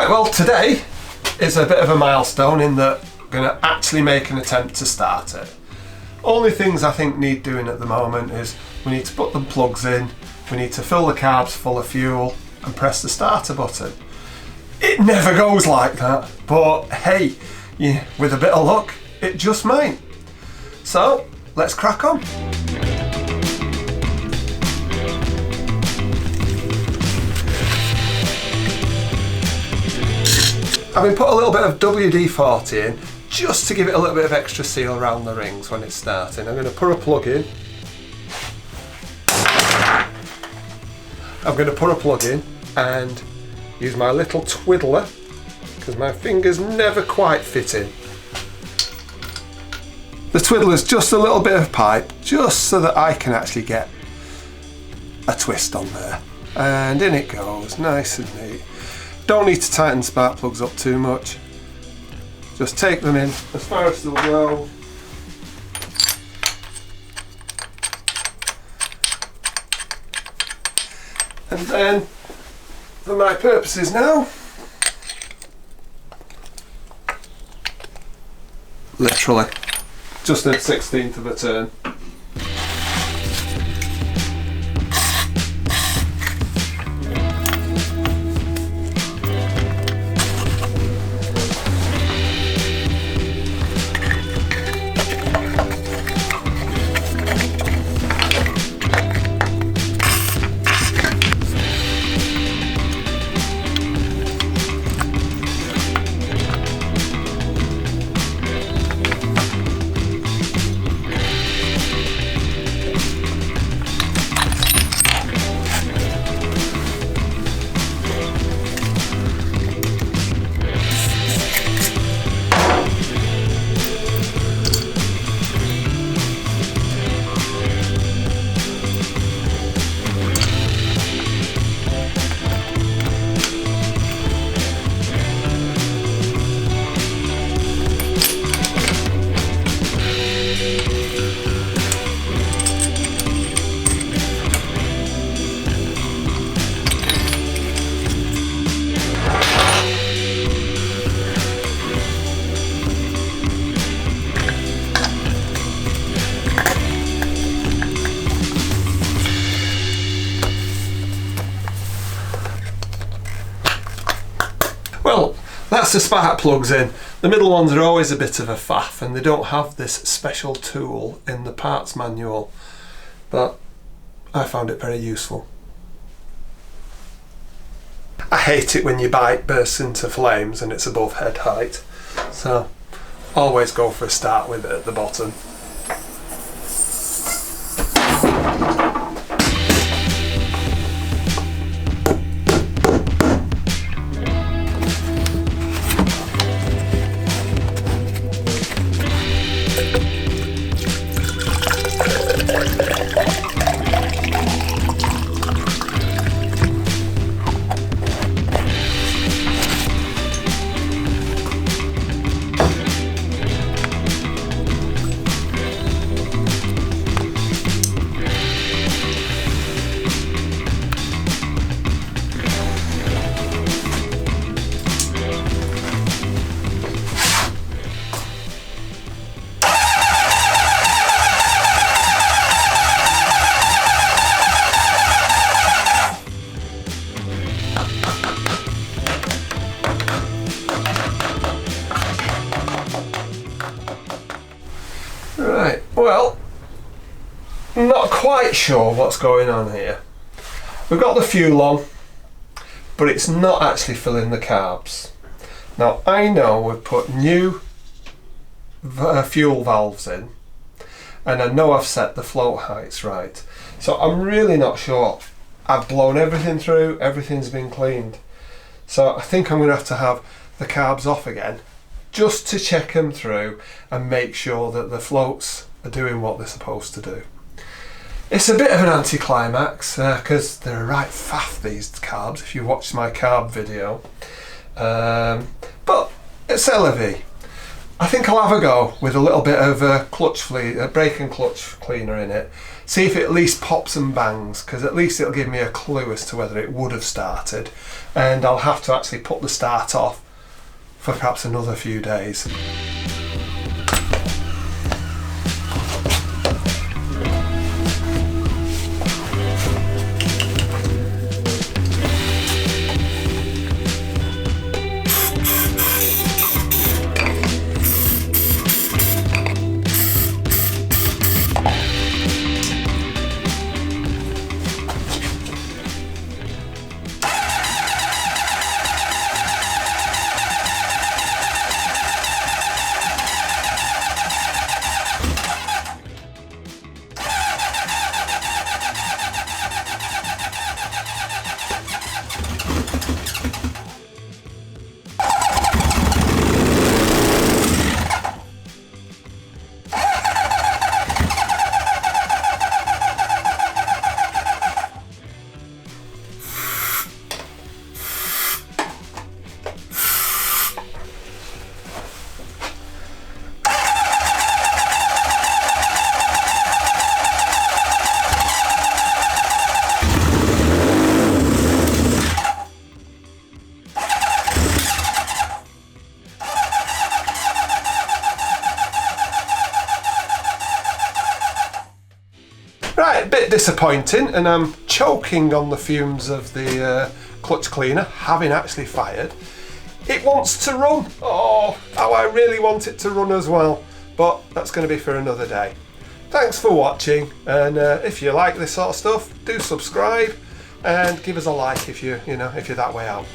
Right, well today is a bit of a milestone in that I'm going to actually make an attempt to start it. Only things I think need doing at the moment is we need to put the plugs in, we need to fill the carbs full of fuel and press the starter button. It never goes like that, but hey, yeah, with a bit of luck, it just might. So, let's crack on. Having put a little bit of WD-40 in, just to give it a little bit of extra seal around the rings when it's starting, I'm going to put a plug in. And use my little twiddler, because my fingers never quite fit in. The twiddler's just a little bit of pipe, just so that I can actually get a twist on there. And in it goes, nice and neat. Don't need to tighten spark plugs up too much. Just take them in as far as they'll go. And then, for my purposes now, literally, just a 1/16 of a turn. Well, that's the spark plugs in. The middle ones are always a bit of a faff and they don't have this special tool in the parts manual, but I found it very useful. I hate it when your bike bursts into flames and it's above head height, so always go for a start with it at the bottom. Right, well, I'm not quite sure what's going on here. We've got the fuel on, but it's not actually filling the carbs. Now I know we've put new fuel valves in, and I know I've set the float heights right. So I'm really not sure. I've blown everything through, everything's been cleaned. So I think I'm going to have the carbs off again, just to check them through and make sure that the floats are doing what they're supposed to do. It's a bit of an anticlimax because they're a right faff, these carbs, if you watch my carb video. But it's LV. I think I'll have a go with a little bit of brake and clutch cleaner in it. See if it at least pops and bangs, because at least it'll give me a clue as to whether it would have started. And I'll have to actually put the start off for perhaps another few days. Right, a bit disappointing, and I'm choking on the fumes of the clutch cleaner, having actually fired. It wants to run. Oh, how I really want it to run as well, but that's going to be for another day. Thanks for watching, and if you like this sort of stuff, do subscribe and give us a like if you're that way out.